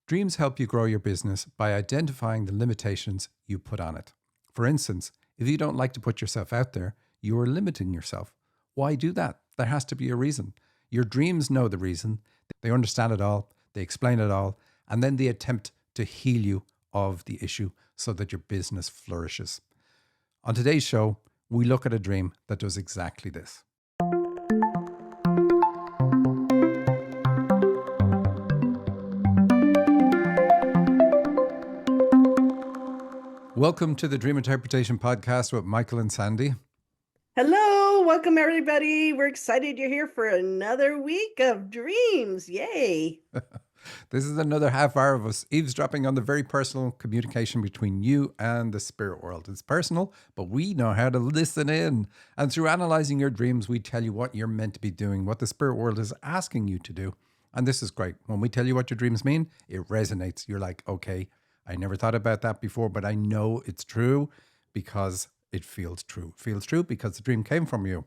Dreams help you grow your business by identifying the limitations you put on it. For instance, if you don't like to put yourself out there, you are limiting yourself. Why do that? There has to be a reason. Your dreams know the reason. They understand it all. They explain it all. And then they attempt to heal you of the issue so that your business flourishes. On today's show, we look at a dream that does exactly this. Welcome to the Dream Interpretation Podcast with Michael and Sandy. Hello, welcome everybody. We're excited you're here for another week of dreams. Yay. This is another half hour of us eavesdropping on the very personal communication between you and the spirit world. It's personal, but we know how to listen in. And through analyzing your dreams, we tell you what you're meant to be doing, what the spirit world is asking you to do. And this is great. When we tell you what your dreams mean, it resonates. You're like, okay, I never thought about that before, but I know it's true because it feels true. It feels true because the dream came from you.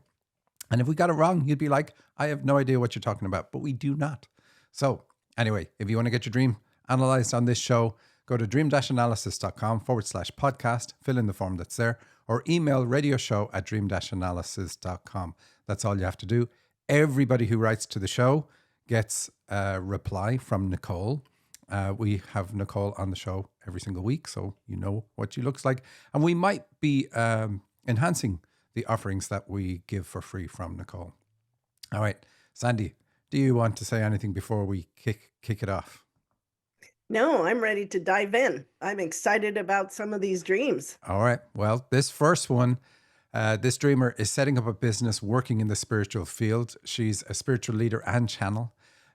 And if we got it wrong, you'd be like, I have no idea what you're talking about, but we do not. So anyway, if you want to get your dream analyzed on this show, go to dream-analysis.com/podcast, fill in the form that's there, or email radioshow@dream-analysis.com. That's all you have to do. Everybody who writes to the show gets a reply from Nicole. We have Nicole on the show every single week, so you know what she looks like. And we might be enhancing the offerings that we give for free from Nicole. All right, Sandy, do you want to say anything before we kick it off? No, I'm ready to dive in. I'm excited about some of these dreams. All right. Well, this first one, this dreamer is setting up a business working in the spiritual field. She's a spiritual leader and channel.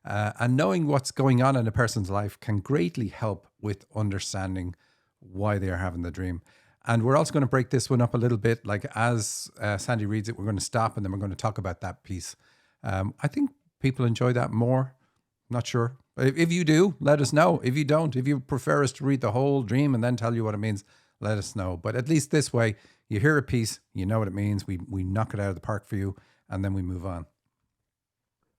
And knowing what's going on in a person's life can greatly help with understanding why they are having the dream. And we're also going to break this one up a little bit. Like as Sandy reads it, we're going to stop and then we're going to talk about that piece. I think people enjoy that more. Not sure. If you do, let us know. If you don't, if you prefer us to read the whole dream and then tell you what it means, let us know. But at least this way, you hear a piece, you know what it means. We knock it out of the park for you, and then we move on.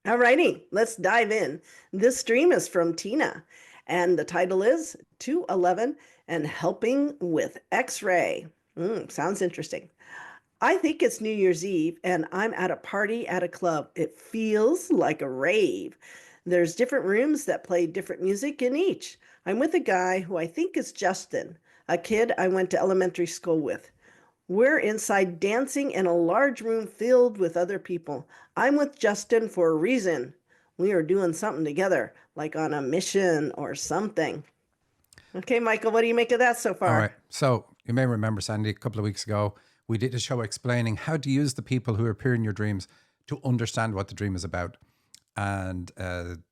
All righty, let's dive in. This dream is from Tina, and the title is 211 and Helping with X-Ray. Sounds interesting. I think it's New Year's Eve, and I'm at a party at a club. It feels like a rave. There's different rooms that play different music in each. I'm with a guy who I think is Justin, a kid I went to elementary school with. We're inside dancing in a large room filled with other people. I'm with Justin for a reason. We are doing something together, like on a mission or something. Okay, Michael, what do you make of that so far? All right. So you may remember, Sandy, a couple of weeks ago, we did a show explaining how to use the people who appear in your dreams to understand what the dream is about. And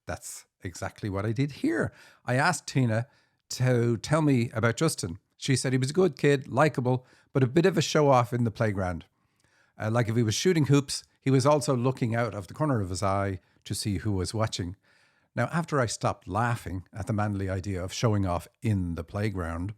that's exactly what I did here. I asked Tina to tell me about Justin. She said he was a good kid, likable, but a bit of a show off in the playground. Like if he was shooting hoops, he was also looking out of the corner of his eye to see who was watching. Now, after I stopped laughing at the manly idea of showing off in the playground,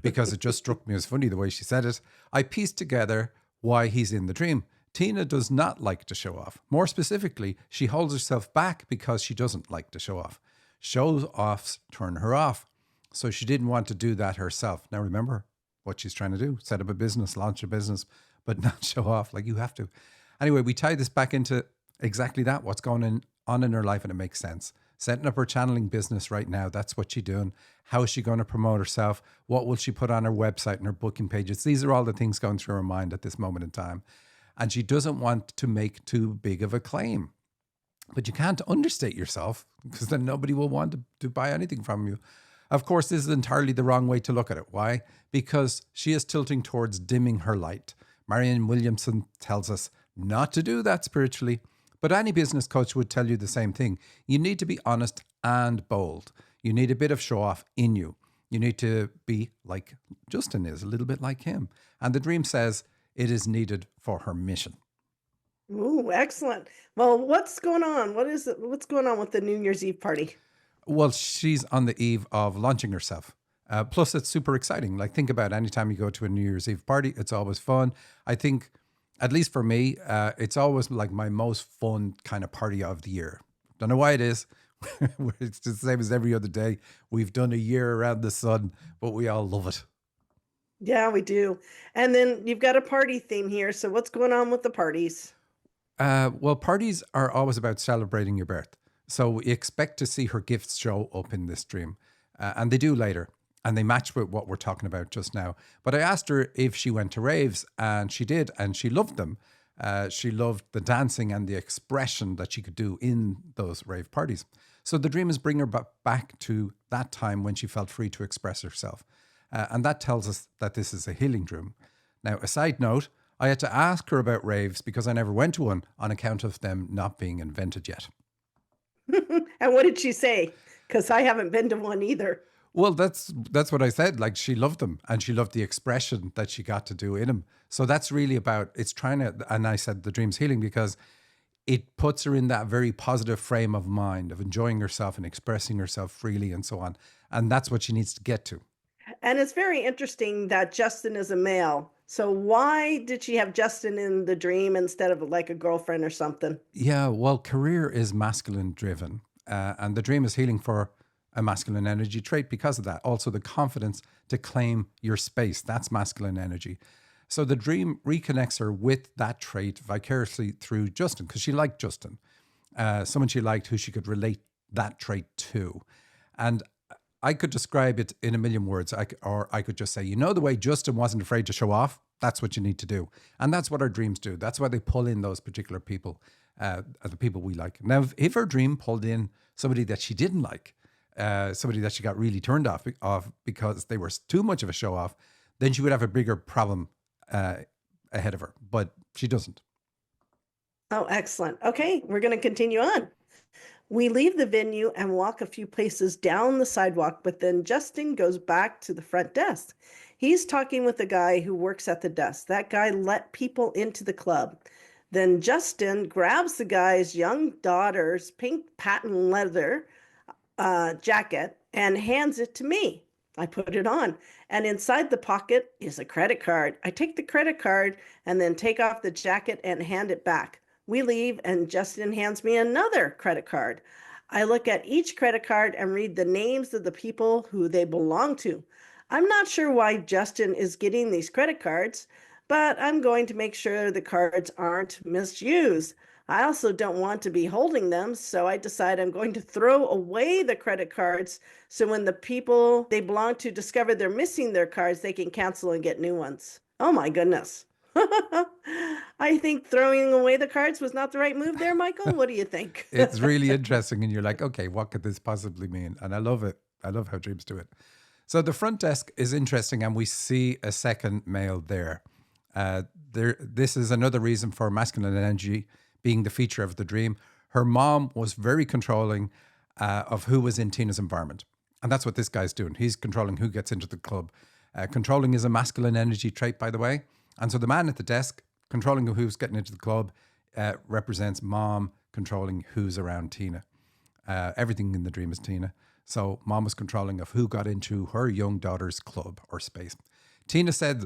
because it just struck me as funny the way she said it, I pieced together why he's in the dream. Tina does not like to show off. More specifically, she holds herself back because she doesn't like to show off. Show-offs turn her off. So she didn't want to do that herself. Now remember what she's trying to do, set up a business, launch a business, but not show off like you have to. Anyway, we tie this back into exactly that, what's going on in her life, and it makes sense. Setting up her channeling business right now, that's what she's doing. How is she going to promote herself? What will she put on her website and her booking pages? These are all the things going through her mind at this moment in time. And she doesn't want to make too big of a claim. But you can't understate yourself because then nobody will want to buy anything from you. Of course, this is entirely the wrong way to look at it. Why? Because she is tilting towards dimming her light. Marianne Williamson tells us not to do that spiritually, but any business coach would tell you the same thing. You need to be honest and bold. You need a bit of show off in you. You need to be like Justin is, a little bit like him. And the dream says it is needed for her mission. Ooh, excellent. Well, what's going on? What's going on with the New Year's Eve party? Well, she's on the eve of launching herself. Plus, it's super exciting. Like, think about anytime you go to a New Year's Eve party, it's always fun. I think, at least for me, it's always like my most fun kind of party of the year. Don't know why it is. It's the same as every other day. We've done a year around the sun, but we all love it. Yeah, we do. And then you've got a party theme here. So what's going on with the parties? Well, parties are always about celebrating your birth. So we expect to see her gifts show up in this dream. And they do later. And they match with what we're talking about just now. But I asked her if she went to raves, and she did. And she loved them. She loved the dancing and the expression that she could do in those rave parties. So the dream is bring her back to that time when she felt free to express herself. And that tells us that this is a healing dream. Now, a side note, I had to ask her about raves because I never went to one on account of them not being invented yet. And what did she say? Because I haven't been to one either. Well, that's what I said. Like, she loved them, and she loved the expression that she got to do in them. So that's really about, it's trying to, and I said the dream's healing because it puts her in that very positive frame of mind of enjoying herself and expressing herself freely and so on. And that's what she needs to get to. And it's very interesting that Justin is a male. So why did she have Justin in the dream instead of like a girlfriend or something? Yeah, well, career is masculine driven, and the dream is healing for a masculine energy trait because of that. Also, the confidence to claim your space, that's masculine energy. So the dream reconnects her with that trait vicariously through Justin because she liked Justin, someone she liked who she could relate that trait to. And I could describe it in a million words, or I could just say, you know, the way Justin wasn't afraid to show off, that's what you need to do. And that's what our dreams do. That's why they pull in those particular people, the people we like. Now, if her dream pulled in somebody that she didn't like, somebody that she got really turned off because they were too much of a show off, then she would have a bigger problem ahead of her. But she doesn't. Oh, excellent. Okay, we're going to continue on. We leave the venue and walk a few paces down the sidewalk, but then Justin goes back to the front desk. He's talking with the guy who works at the desk. That guy let people into the club. Then Justin grabs the guy's young daughter's pink patent leather jacket and hands it to me. I put it on, and inside the pocket is a credit card. I take the credit card and then take off the jacket and hand it back. We leave, and Justin hands me another credit card. I look at each credit card and read the names of the people who they belong to. I'm not sure why Justin is getting these credit cards, but I'm going to make sure the cards aren't misused. I also don't want to be holding them, so I decide I'm going to throw away the credit cards so when the people they belong to discover they're missing their cards, they can cancel and get new ones. Oh my goodness. I think throwing away the cards was not the right move there, Michael. What do you think? It's really interesting. And you're like, okay, what could this possibly mean? And I love it. I love how dreams do it. So the front desk is interesting, and we see a second male there. This is another reason for masculine energy being the feature of the dream. Her mom was very controlling of who was in Tina's environment. And that's what this guy's doing. He's controlling who gets into the club. Controlling is a masculine energy trait, by the way. And so the man at the desk, controlling who's getting into the club, represents mom controlling who's around Tina. Everything in the dream is Tina. So mom was controlling of who got into her young daughter's club or space. Tina said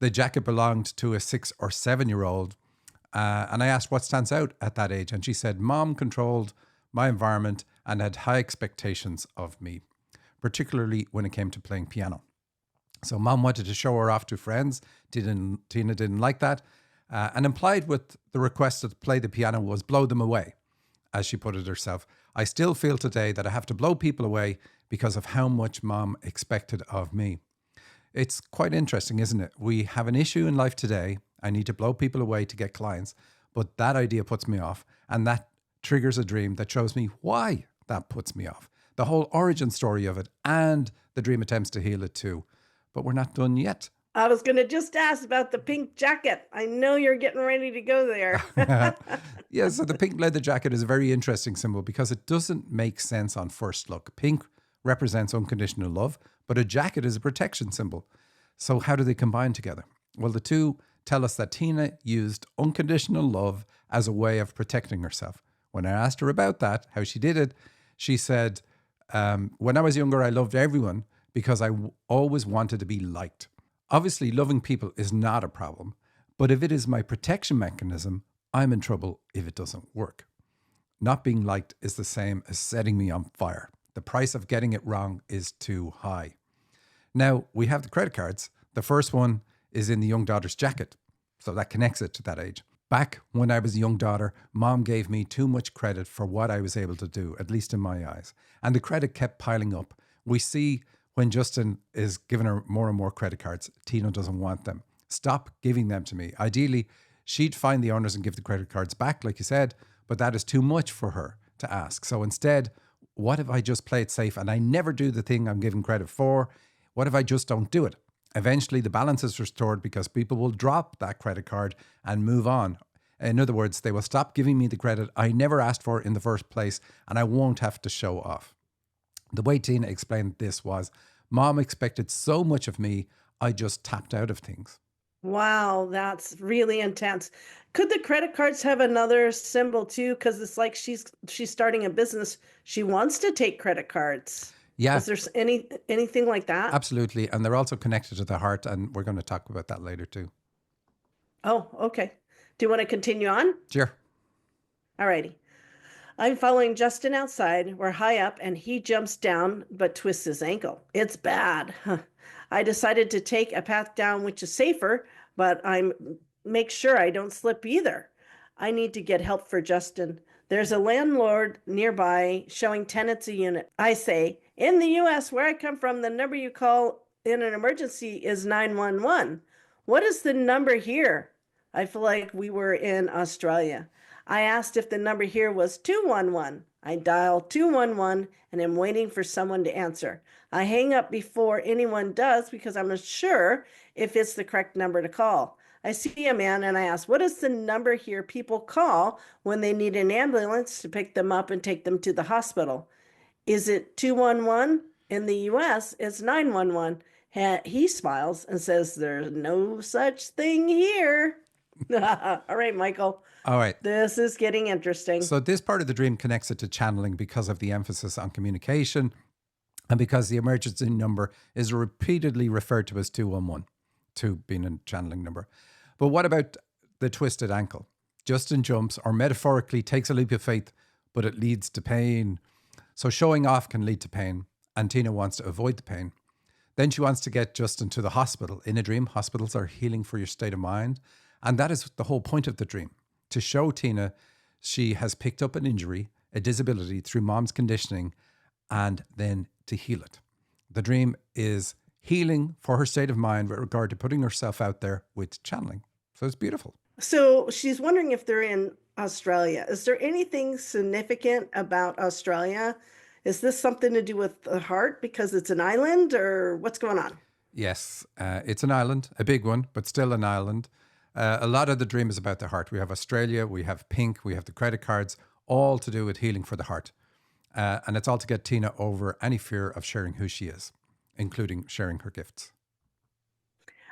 the jacket belonged to a 6 or 7 year old. And I asked what stands out at that age. And she said, mom controlled my environment and had high expectations of me, particularly when it came to playing piano. So mom wanted to show her off to friends. Tina didn't like that. And implied with the request to play the piano was blow them away, as she put it herself. I still feel today that I have to blow people away because of how much mom expected of me. It's quite interesting, isn't it? We have an issue in life today. I need to blow people away to get clients, but that idea puts me off. And that triggers a dream that shows me why that puts me off. The whole origin story of it, and the dream attempts to heal it too. But we're not done yet. I was going to just ask about the pink jacket. I know you're getting ready to go there. Yeah, so the pink leather jacket is a very interesting symbol because it doesn't make sense on first look. Pink represents unconditional love, but a jacket is a protection symbol. So how do they combine together? Well, the two tell us that Tina used unconditional love as a way of protecting herself. When I asked her about that, how she did it, she said, when I was younger, I loved everyone because I always wanted to be liked. Obviously, loving people is not a problem, but if it is my protection mechanism, I'm in trouble if it doesn't work. Not being liked is the same as setting me on fire. The price of getting it wrong is too high. Now, we have the credit cards. The first one is in the young daughter's jacket, so that connects it to that age. Back when I was a young daughter, mom gave me too much credit for what I was able to do, at least in my eyes. And the credit kept piling up. We see when Justin is giving her more and more credit cards, Tina doesn't want them. Stop giving them to me. Ideally, she'd find the owners and give the credit cards back, like you said, but that is too much for her to ask. So instead, what if I just play it safe and I never do the thing I'm giving credit for? What if I just don't do it? Eventually, the balance is restored because people will drop that credit card and move on. In other words, they will stop giving me the credit I never asked for in the first place, and I won't have to show off. The way Tina explained this was, Mom expected so much of me, I just tapped out of things. Wow, that's really intense. Could the credit cards have another symbol too? Because it's like she's starting a business. She wants to take credit cards. Yeah, Is there anything like that? absolutely. And they're also connected to the heart, and we're going to talk about that later too. Oh, okay. Do you want to continue on? Sure. All righty. I'm following Justin outside. We're high up and he jumps down but twists his ankle. It's bad. I decided to take a path down which is safer, but I'm make sure I don't slip either. I need to get help for Justin. There's a landlord nearby showing tenants a unit. I say, in the US where I come from, the number you call in an emergency is 911. What is the number here? I feel like we were in Australia. I asked if the number here was 211. I dial 211 and am waiting for someone to answer. I hang up before anyone does because I'm not sure if it's the correct number to call. I see a man and I ask, what is the number here people call when they need an ambulance to pick them up and take them to the hospital? Is it 211? In the US, it's 911. He smiles and says, there's no such thing here. All right, Michael. All right. This is getting interesting. So this part of the dream connects it to channeling because of the emphasis on communication and because the emergency number is repeatedly referred to as 211, 2 being a channeling number. But what about the twisted ankle? Justin jumps or metaphorically takes a leap of faith, but it leads to pain. So showing off can lead to pain, and Tina wants to avoid the pain. Then she wants to get Justin to the hospital. In a dream, hospitals are healing for your state of mind. And that is the whole point of the dream, to show Tina she has picked up an injury, a disability through mom's conditioning, and then to heal it. The dream is healing for her state of mind with regard to putting herself out there with channeling. So it's beautiful. So she's wondering if they're in Australia. Is there anything significant about Australia? Is this something to do with the heart because it's an island, or what's going on? Yes, it's an island, a big one, but still an island. A lot of the dream is about the heart. We have Australia, we have pink, we have the credit cards, all to do with healing for the heart. And it's all to get Tina over any fear of sharing who she is, including sharing her gifts.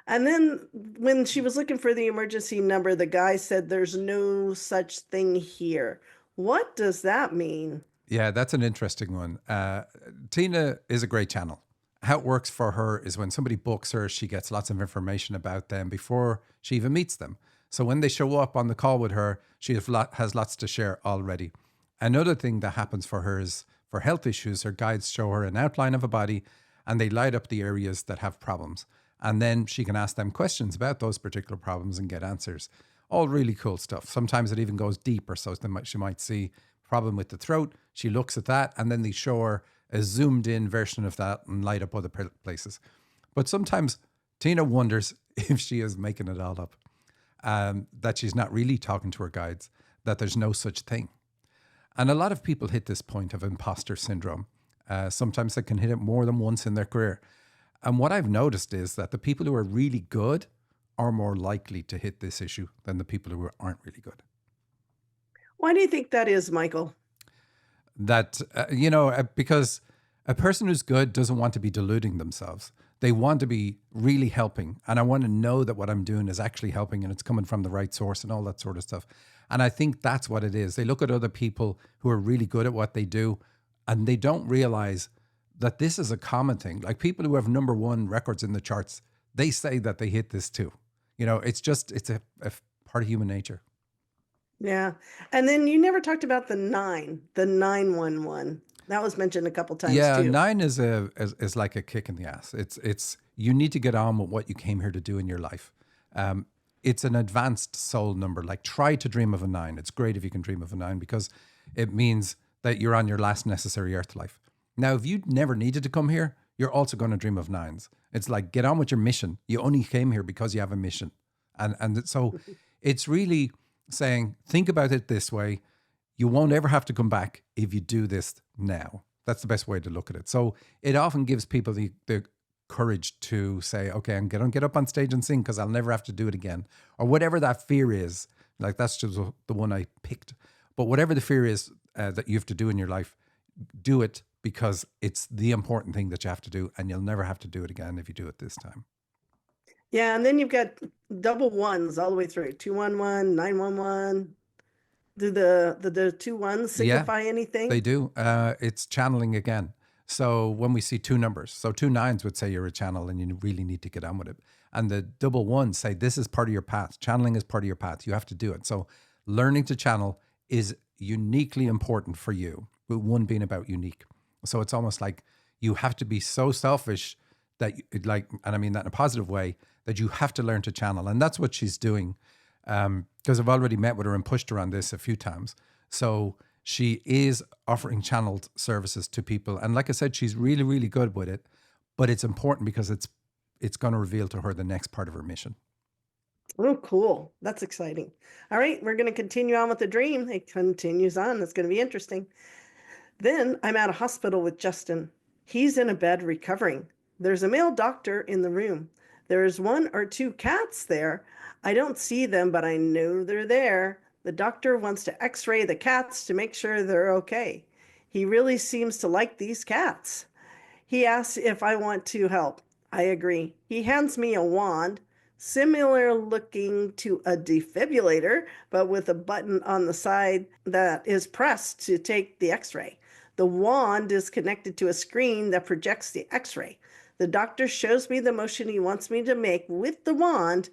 And then when she was looking for the emergency number, the guy said, there's no such thing here. What does that mean? Yeah, that's an interesting one. Tina is a great channel. How it works for her is when somebody books her, she gets lots of information about them before she even meets them. So when they show up on the call with her, she has lots to share already. Another thing that happens for her is for health issues, her guides show her an outline of a body and they light up the areas that have problems. And then she can ask them questions about those particular problems and get answers. All really cool stuff. Sometimes it even goes deeper. So she might see problem with the throat. She looks at that and then they show her a zoomed in version of that and light up other places. But sometimes Tina wonders if she is making it all up, that she's not really talking to her guides, that there's no such thing. And a lot of people hit this point of imposter syndrome. Sometimes they can hit it more than once in their career. And what I've noticed is that the people who are really good are more likely to hit this issue than the people who aren't really good. Why do you think that is, Michael? That, because a person who's good doesn't want to be deluding themselves. They want to be really helping. And I want to know that what I'm doing is actually helping and it's coming from the right source and all that sort of stuff. And I think that's what it is. They look at other people who are really good at what they do and they don't realize that this is a common thing. Like people who have number one records in the charts, they say that they hit this too. It's a part of human nature. Yeah. And then you never talked about the 911. That was mentioned a couple times Yeah, too. nine is like a kick in the ass. It's you need to get on with what you came here to do in your life. Um, it's an advanced soul number. Like try to dream of a nine. It's great if you can dream of a nine because it means that you're on your last necessary earth life. Now, if you never needed to come here, you're also going to dream of nines. It's like get on with your mission. You only came here because you have a mission, and so it's really saying think about it this way. You won't ever have to come back if you do this now. That's the best way to look at it. So it often gives people the courage to say, okay, I'm going to get up on stage and sing because I'll never have to do it again. Or whatever that fear is. Like that's just the one I picked. But whatever the fear is that you have to do in your life, do it because it's the important thing that you have to do. And you'll never have to do it again if you do it this time. Yeah. And then you've got double ones all the way through 211, 911. Do the two ones Yeah, signify anything? they do. It's channeling again. So when we see two numbers, so two nines would say you're a channel and you really need to get on with it. And the double ones say this is part of your path. Channeling is part of your path. You have to do it. So learning to channel is uniquely important for you, with one being about unique. So it's almost like you have to be so selfish that like, and I mean that in a positive way, that you have to learn to channel. And that's what she's doing. Because I've already met with her and pushed her on this a few times. So she is offering channeled services to people. And like I said, she's really, really good with it. But it's important because it's going to reveal to her the next part of her mission. Oh, cool. That's exciting. All right, we're going to continue on with the dream. It continues on. It's going to be interesting. Then I'm at a hospital with Justin. He's in a bed recovering. There's a male doctor in the room. There's one or two cats there. I don't see them, but I know they're there. The doctor wants to x-ray the cats to make sure they're okay. He really seems to like these cats. He asks if I want to help. I agree. He hands me a wand, similar looking to a defibrillator, but with a button on the side that is pressed to take the x-ray. The wand is connected to a screen that projects the x-ray. The doctor shows me the motion he wants me to make with the wand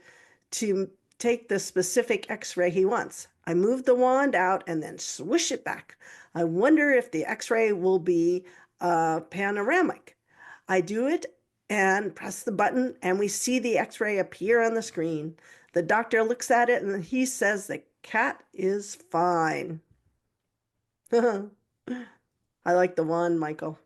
to take the specific x-ray he wants. I move the wand out and then swish it back. I wonder if the x-ray will be panoramic. I do it and press the button, and we see the x-ray appear on the screen. The doctor looks at it and he says the cat is fine. I like the wand, Michael.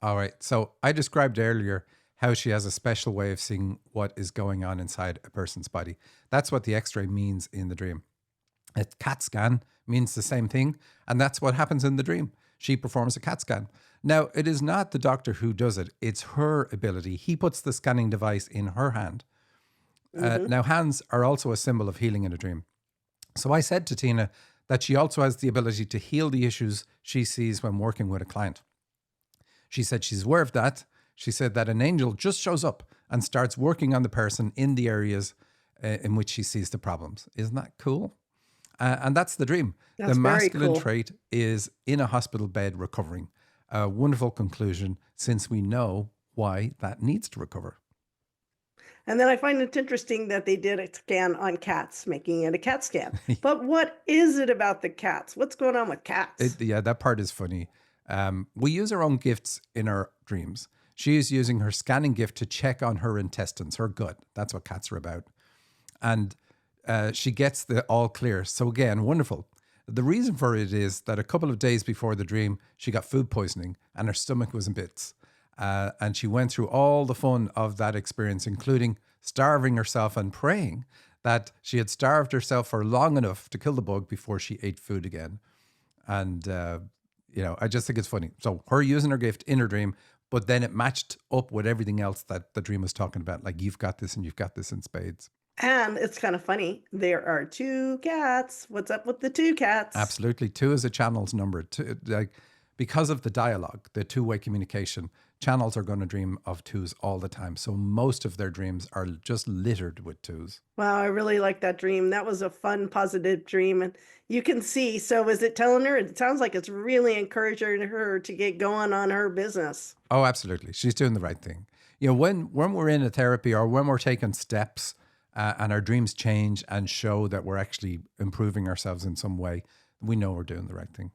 All right. So I described earlier how she has a special way of seeing what is going on inside a person's body. That's what the x-ray means in the dream. A CAT scan means the same thing. And that's what happens in the dream. She performs a CAT scan. Now, it is not the doctor who does it. It's her ability. He puts the scanning device in her hand. Now, hands are also a symbol of healing in a dream. So I said to Tina that she also has the ability to heal the issues she sees when working with a client. She said she's aware of that. She said that an angel just shows up and starts working on the person in the areas in which she sees the problems. Isn't that cool? And that's the dream. That's The very masculine cool. trait is in a hospital bed recovering. A wonderful conclusion since we know why that needs to recover. And then I find it interesting that they did a scan on cats, making it a cat scan. But what is it about the cats? What's going on with cats? Yeah, that part is funny. We use our own gifts in our dreams. She is using her scanning gift to check on her intestines, her gut. That's what cats are about. And she gets the all clear. So again, wonderful. The reason for it is that a couple of days before the dream, she got food poisoning and her stomach was in bits. And she went through all the fun of that experience, including starving herself and praying that she had starved herself for long enough to kill the bug before she ate food again. And, I just think it's funny. So her using her gift in her dream, but then it matched up with everything else that the dream was talking about. Like you've got this and you've got this in spades. And it's kind of funny. There are two cats. What's up with the two cats? Absolutely. Two is a channel's number. Two, like because of the dialogue, the two-way communication, channels are going to dream of twos all the time. So most of their dreams are just littered with twos. Wow, I really like that dream. That was a fun, positive dream. And you can see, so is it telling her? It sounds like it's really encouraging her to get going on her business. Oh, absolutely. She's doing the right thing. When we're in a therapy or when we're taking steps and our dreams change and show that we're actually improving ourselves in some way, we know we're doing the right thing.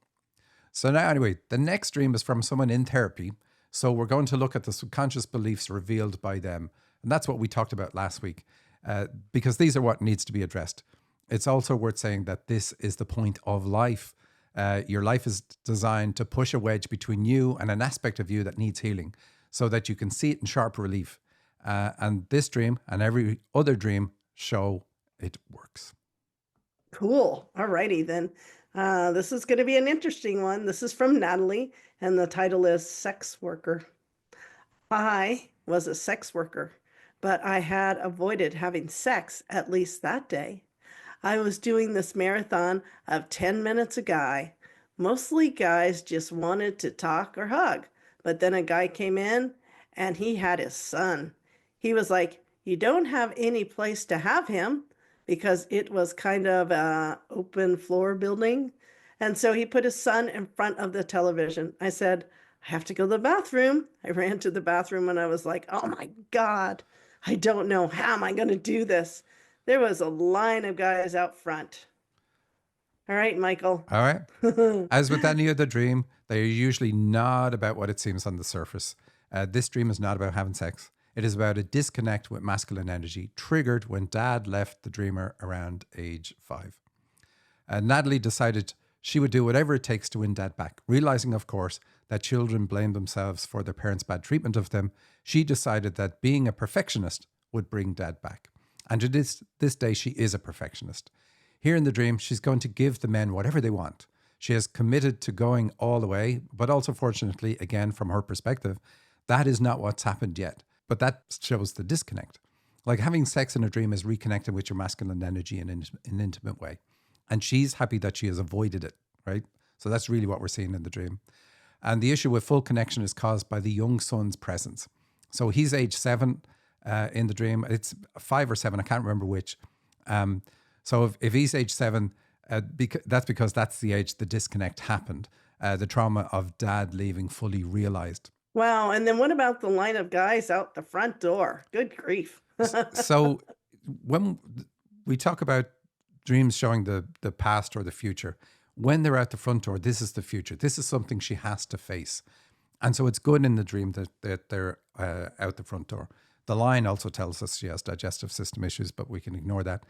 So now, anyway, the next dream is from someone in therapy. So we're going to look at the subconscious beliefs revealed by them. And that's what we talked about last week, because these are what needs to be addressed. It's also worth saying that this is the point of life. Your life is designed to push a wedge between you and an aspect of you that needs healing so that you can see it in sharp relief. And this dream and every other dream show it works. Cool. All righty then. This is going to be an interesting one. This is from Natalie, and the title is Sex Worker. I was a sex worker, but I had avoided having sex at least that day. I was doing this marathon of 10 minutes a guy. Mostly guys just wanted to talk or hug, but then a guy came in and he had his son. He was like, "You don't have any place to have him," because it was kind of a open floor building. And so he put his son in front of the television. I said, "I have to go to the bathroom." I ran to the bathroom and I was like, "Oh my God, I don't know. How am I going to do this?" There was a line of guys out front. All right, Michael. All right. As with any other dream, they are usually not about what it seems on the surface. This dream is not about having sex. It is about a disconnect with masculine energy triggered when dad left the dreamer around age 5. Natalie decided she would do whatever it takes to win dad back. Realizing, of course, that children blame themselves for their parents' bad treatment of them, she decided that being a perfectionist would bring dad back. And to this day, she is a perfectionist. Here in the dream, she's going to give the men whatever they want. She has committed to going all the way, but also, fortunately, again, from her perspective, that is not what's happened yet. But that shows the disconnect. Like having sex in a dream is reconnecting with your masculine energy in an intimate way. And she's happy that she has avoided it, right? So that's really what we're seeing in the dream. And the issue with full connection is caused by the young son's presence. So he's age 7 in the dream. It's 5 or 7, I can't remember which. So if he's age 7, that's because that's the age the disconnect happened. The trauma of dad leaving fully realized. Wow. And then what about the line of guys out the front door? Good grief. So when we talk about dreams showing the past or the future, when they're out the front door, this is the future. This is something she has to face. And so it's good in the dream that they're out the front door. The line also tells us she has digestive system issues, but we can ignore that.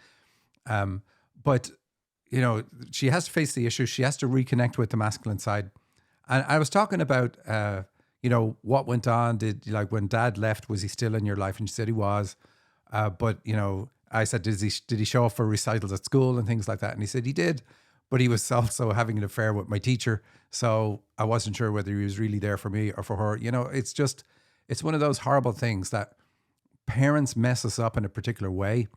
But, you know, she has to face the issue. She has to reconnect with the masculine side. And I was talking about, you know, what went on. Like when dad left, was he still in your life? And she said he was. But, you know, I said, did he show up for recitals at school and things like that? And he said he did. But he was also having an affair with my teacher. So I wasn't sure whether he was really there for me or for her. You know, it's one of those horrible things that parents mess us up in a particular way.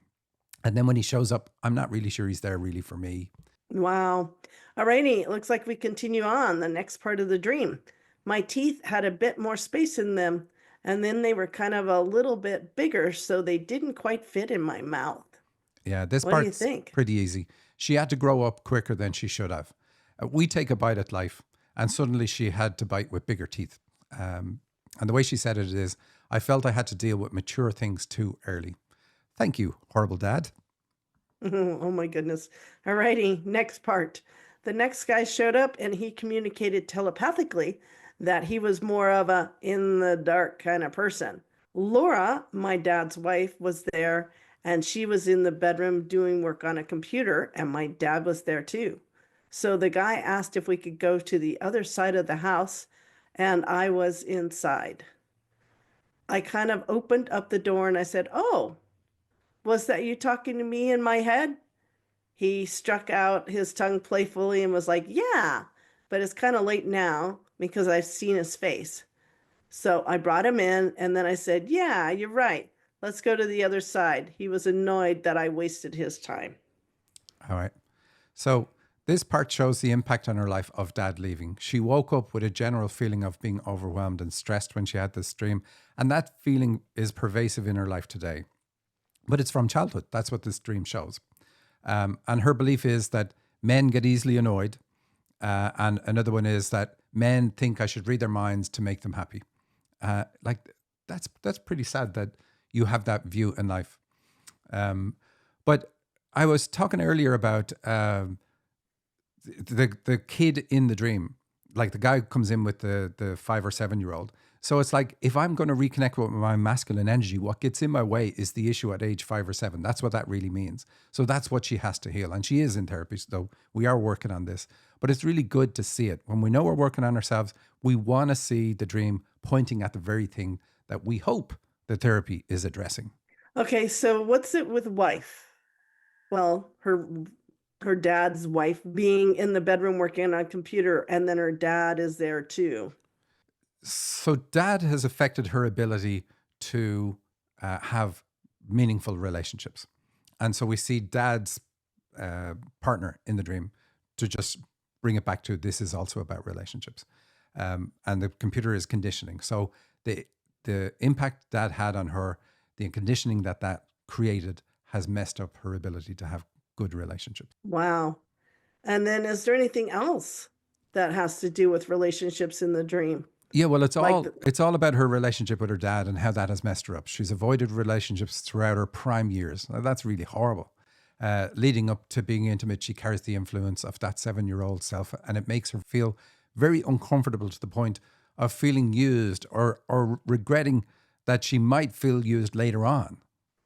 And then when he shows up, I'm not really sure he's there really for me. Wow. All righty. It looks like we continue on the next part of the dream. My teeth had a bit more space in them, and then they were kind of a little bit bigger, so they didn't quite fit in my mouth. Yeah, this What do you part's think? pretty easy. She had to grow up quicker than she should have. We take a bite at life, and suddenly she had to bite with bigger teeth. And the way she said it is, I felt I had to deal with mature things too early. Thank you, horrible dad. Oh my goodness. All righty. Next part. The next guy showed up and he communicated telepathically that he was more of a in the dark kind of person. Laura, my dad's wife, was there and she was in the bedroom doing work on a computer, and my dad was there too. So the guy asked if we could go to the other side of the house, and I was inside. I kind of opened up the door and I said, "Oh, was that you talking to me in my head?" He struck out his tongue playfully and was like, "Yeah, but it's kind of late now because I've seen his face." So I brought him in and then I said, "Yeah, you're right. Let's go to the other side." He was annoyed that I wasted his time. All right. So this part shows the impact on her life of dad leaving. She woke up with a general feeling of being overwhelmed and stressed when she had this dream. And that feeling is pervasive in her life today. But it's from childhood. That's what this dream shows. And her belief is that men get easily annoyed. And another one is that men think I should read their minds to make them happy. Like that's pretty sad that you have that view in life. But I was talking earlier about the kid in the dream, like the guy who comes in with the 5 or 7 year old. So it's like, if I'm going to reconnect with my masculine energy, what gets in my way is the issue at age 5 or 7. That's what that really means. So that's what she has to heal. And she is in therapy, so we are working on this. But it's really good to see it. When we know we're working on ourselves, we want to see the dream pointing at the very thing that we hope the therapy is addressing. Okay, so what's it with wife? Well, her dad's wife being in the bedroom working on a computer, and then her dad is there too. So dad has affected her ability to have meaningful relationships. And so we see dad's partner in the dream to just bring it back to, this is also about relationships. And the computer is conditioning. So the impact dad had on her, the conditioning that created, has messed up her ability to have good relationships. Wow. And then is there anything else that has to do with relationships in the dream? Yeah, well, it's Like, all about her relationship with her dad and how that has messed her up. She's avoided relationships throughout her prime years. Now, that's really horrible. Leading up to being intimate, she carries the influence of that 7 year old self, and it makes her feel very uncomfortable to the point of feeling used, or regretting that she might feel used later on.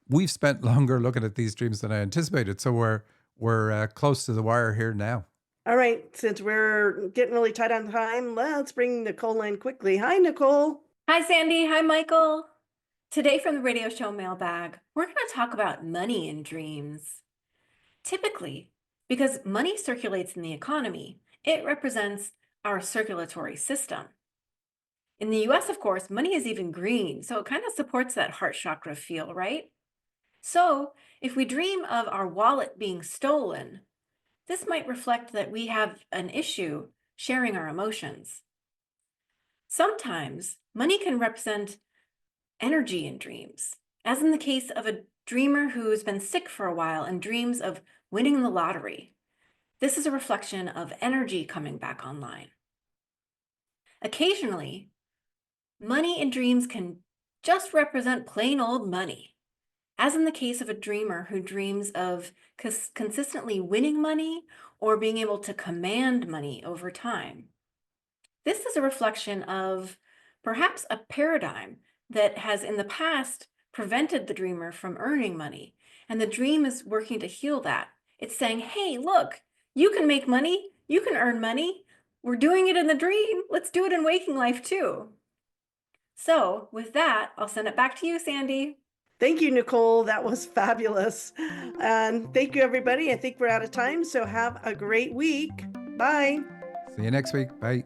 We've spent longer looking at these dreams than I anticipated, so we're close to the wire here now. all right, since we're getting really tight on time, let's bring Nicole in quickly. Hi, Nicole. Hi, Sandy. Hi, Michael. Today from the radio show Mailbag, we're going to talk about money in dreams. Typically, because money circulates in the economy, it represents our circulatory system. In the US, of course, money is even green, so it kind of supports that heart chakra feel, right? So, if we dream of our wallet being stolen, this might reflect that we have an issue sharing our emotions. Sometimes money can represent energy in dreams, as in the case of a dreamer who's been sick for a while and dreams of winning the lottery. This is a reflection of energy coming back online. Occasionally, money in dreams can just represent plain old money, as in the case of a dreamer who dreams of consistently winning money or being able to command money over time. This is a reflection of perhaps a paradigm that has in the past prevented the dreamer from earning money. And the dream is working to heal that. It's saying, hey, look, you can make money, you can earn money. We're doing it in the dream. Let's do it in waking life too. So, with that, I'll send it back to you, Sandy. Thank you, Nicole. That was fabulous. And thank you, everybody. I think we're out of time, so have a great week. Bye. See you next week. Bye.